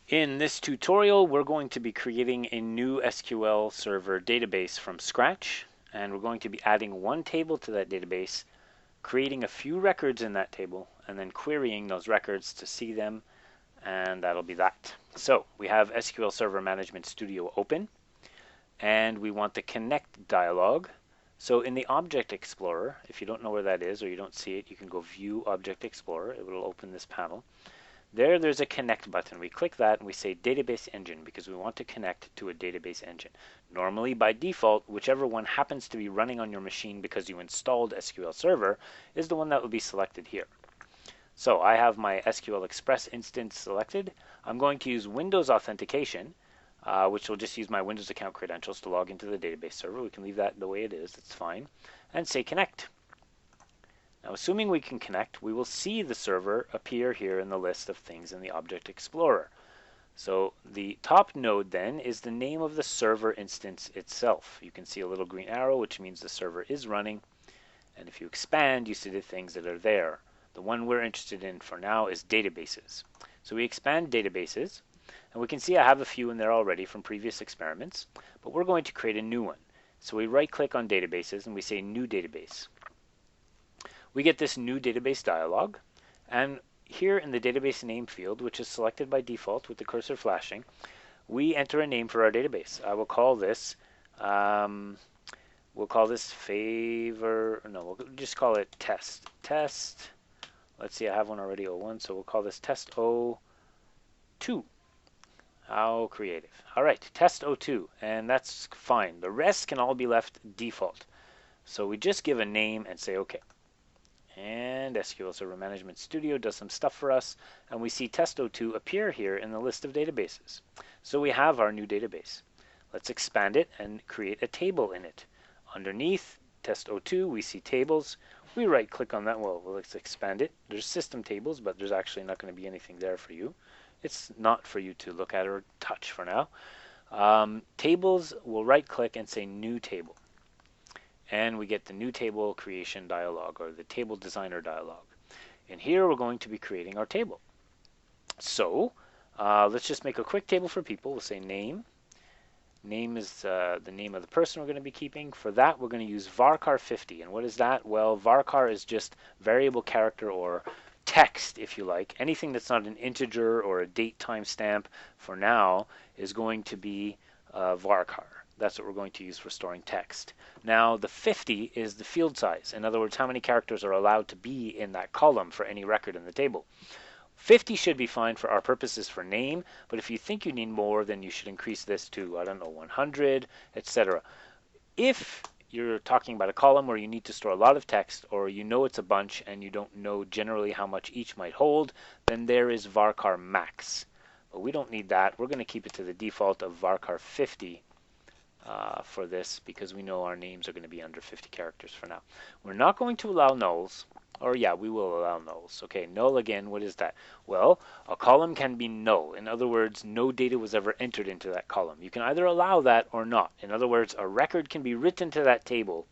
In this tutorial, we're going to be creating a new SQL Server database from scratch, and we're going to be adding one table to that database, creating a few records in that table, and then querying those records to see them, and that'll be that. So we have SQL Server Management Studio open, and we want the connect dialog. So in the Object Explorer, if you don't know where that is or you don't see it, you can go View Object Explorer. It will open this panel. There's a connect button. We click that and we say database engine because we want to connect to a database engine. Normally by default, whichever one happens to be running on your machine because you installed SQL Server is the one that will be selected here. So I have my SQL Express instance selected. I'm going to use Windows authentication, which will just use my Windows account credentials to log into the database server. We can leave that the way it is, it's fine. And say connect. Now, assuming we can connect, we will see the server appear here in the list of things in the Object Explorer. So the top node then is the name of the server instance itself. You can see a little green arrow, which means the server is running. And if you expand, you see the things that are there. The one we're interested in for now is databases. So we expand databases, and we can see I have a few in there already from previous experiments, but we're going to create a new one. So we right-click on databases and we say new database. We get this new database dialog, and here in the database name field, which is selected by default with the cursor flashing, we enter a name for our database. I will call this we'll just call it test. Test. Let's see, I have one already, 01, so we'll call this test 02. How creative. All right, test 02, and that's fine. The rest can all be left default. So we just give a name and say OK. And SQL Server Management Studio does some stuff for us, and we see test02 appear here in the list of databases. So we have our new database. Let's expand it and create a table in it. Underneath test02, we see tables. We right-click on that. Well, let's expand it. There's system tables, but there's actually not going to be anything there for you. It's not for you to look at or touch for now. Tables, we'll right-click and say New Table. And we get the new table creation dialog, or the table designer dialog. And here we're going to be creating our table. So let's just make a quick table for people. We'll say name. Name is the name of the person we're going to be keeping. For that, we're going to use varchar50. And what is that? Well, varchar is just variable character or text, if you like. Anything that's not an integer or a date timestamp for now is going to be varchar. That's what we're going to use for storing text. Now, the 50 is the field size. In other words, how many characters are allowed to be in that column for any record in the table. 50 should be fine for our purposes for name, but if you think you need more, then you should increase this to, I don't know, 100, etc. If you're talking about a column where you need to store a lot of text, or you know it's a bunch and you don't know generally how much each might hold, then there is varchar max. But we don't need that. We're going to keep it to the default of varchar 50 for this, because we know our names are going to be under 50 characters for now. We're not going to allow nulls, or yeah, we will allow nulls. Okay, null again, what is that? Well, a column can be null. In other words, no data was ever entered into that column. You can either allow that or not. In other words, a record can be written to that table,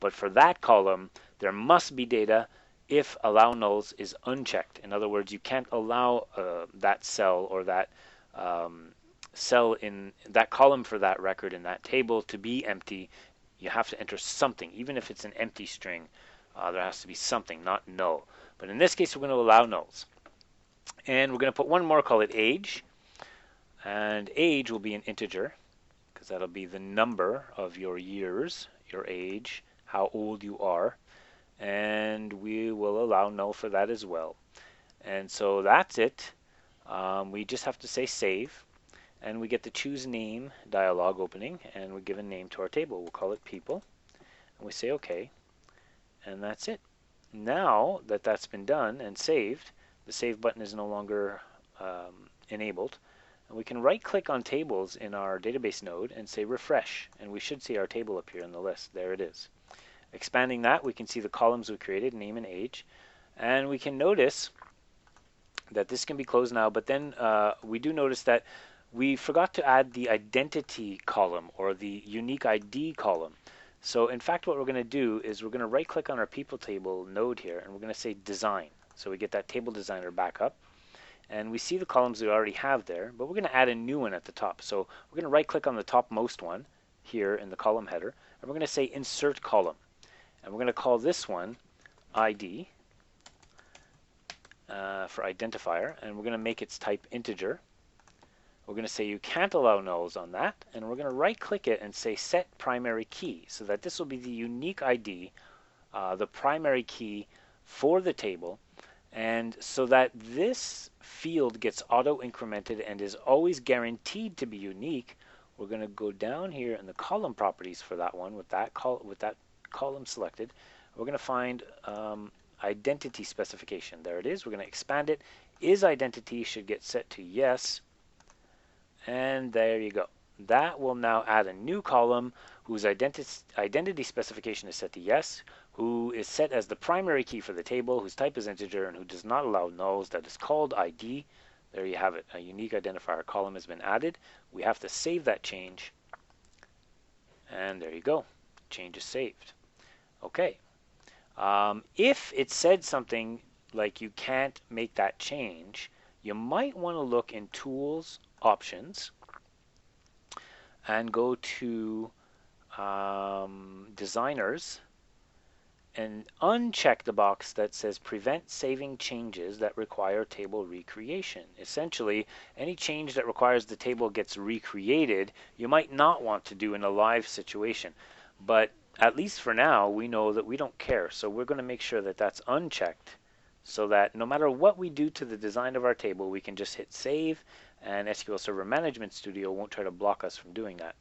but for that column, there must be data if allow nulls is unchecked. In other words, you can't allow that cell or that cell in that column for that record in that table to be empty. You have to enter something, even if it's an empty string. There has to be something, not null. But in this case, we're going to allow nulls. And we're going to put one more, call it age. And age will be an integer, because that'll be the number of your years, your age, how old you are. And we will allow null for that as well. And so that's it. We just have to say save. And we get the choose name dialog opening, and we give a name to our table. We'll call it people. And we say OK. And that's it. Now that that's been done and saved, the save button is no longer enabled. And we can right-click on tables in our database node and say refresh. And we should see our table appear in the list. There it is. Expanding that, we can see the columns we created, name and age. And we can notice that this can be closed now. But then we do notice that we forgot to add the identity column, or the unique ID column. So in fact, what we're going to do is we're going to right click on our people table node here, and we're going to say design. So we get that table designer back up. and we see the columns we already have there, but we're going to add a new one at the top. So we're going to right click on the topmost one here in the column header, and we're going to say insert column, and we're going to call this one ID for identifier, and we're going to make its type integer. We're going to say you can't allow nulls on that, and we're going to right click it and say set primary key, so that this will be the unique ID, the primary key for the table, and so that this field gets auto incremented and is always guaranteed to be unique. We're going to go down here in the column properties for that one with that column selected. We're going to find identity specification. There it is. We're going to expand it. Is identity should get set to yes. And there you go. That will now add a new column whose identity specification is set to yes, who is set as the primary key for the table, whose type is integer, and who does not allow nulls. That is called ID. There you have it. A unique identifier column has been added. We have to save that change. And there you go. Change is saved. Okay. If it said something like you can't make that change, you might want to look in Tools, Options, and go to Designers and uncheck the box that says Prevent Saving Changes that require table recreation. Essentially, any change that requires the table gets recreated, you might not want to do in a live situation. But at least for now, we know that we don't care. So we're going to make sure that that's unchecked so that no matter what we do to the design of our table, we can just hit save, and SQL Server Management Studio won't try to block us from doing that.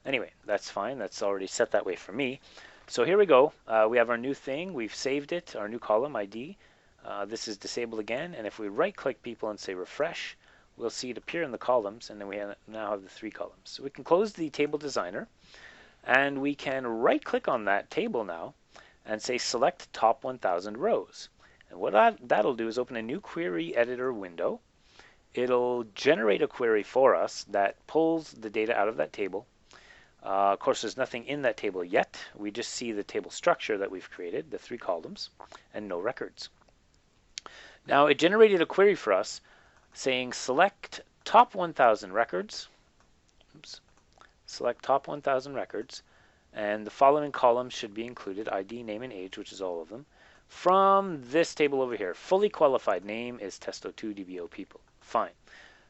Anyway, that's fine. That's already set that way for me. So here we go. We have our new thing. We've saved it, our new column ID. This is disabled again. And if we right-click people and say refresh, we'll see it appear in the columns. And then we now have the 3 columns. So we can close the table designer. And we can right-click on that table now and say select top 1,000 rows. And what that'll do is open a new query editor window. It'll generate a query for us that pulls the data out of that table. Of course, there's nothing in that table yet. We just see the table structure that we've created, the 3 columns, and no records. Now, it generated a query for us saying select top 1,000 records. Oops. Select top 1,000 records, and the following columns should be included: ID, name, and age, which is all of them, from this table over here. Fully qualified name is test02 DBO people. Fine.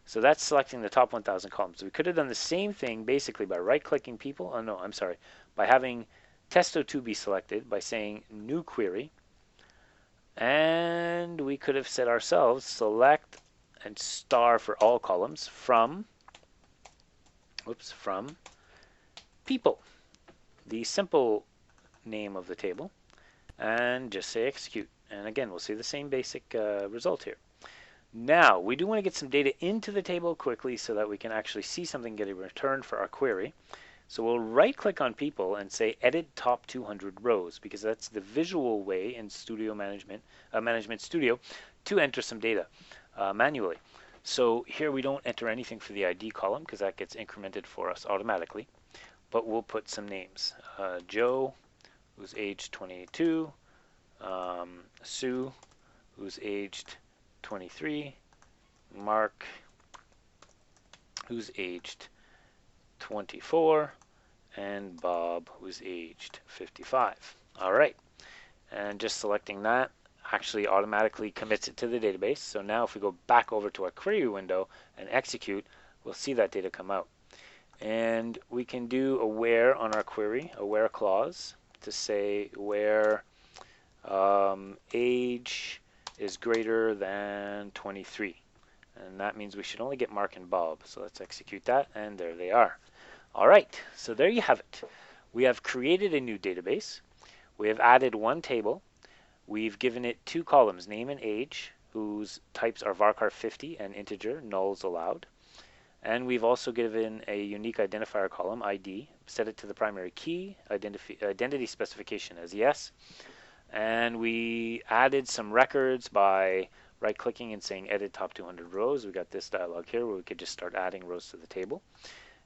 So that's selecting the top 1,000 columns. We could have done the same thing basically by right-clicking people. Oh no, I'm sorry. By having test02 be selected by saying new query. And we could have said ourselves select and star for all columns from people, the simple name of the table, and just say execute. And again, we'll see the same basic result here. Now, we do want to get some data into the table quickly so that we can actually see something getting returned for our query. So we'll right-click on people and say edit top 200 rows, because that's the visual way in Management Studio to enter some data manually. So here we don't enter anything for the ID column because that gets incremented for us automatically. But we'll put some names. Joe, who's aged 22. Sue, who's aged 23. Mark, who's aged 24. And Bob, who's aged 55. All right. And just selecting that actually automatically commits it to the database. So now if we go back over to our query window and execute, we'll see that data come out. And we can do a where on our query, a where clause, to say where age is greater than 23. And that means we should only get Mark and Bob. So let's execute that, and there they are. All right, so there you have it. We have created a new database. We have added one table. We've given it 2 columns, name and age, whose types are varchar 50 and integer, nulls allowed. And we've also given a unique identifier column, ID, set it to the primary key, identity specification as yes. And we added some records by right-clicking and saying edit top 200 rows. We got this dialog here where we could just start adding rows to the table.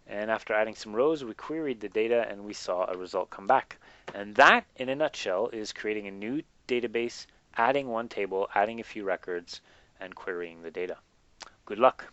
And after adding some rows, we queried the data and we saw a result come back. And that, in a nutshell, is creating a new database, adding one table, adding a few records, and querying the data. Good luck.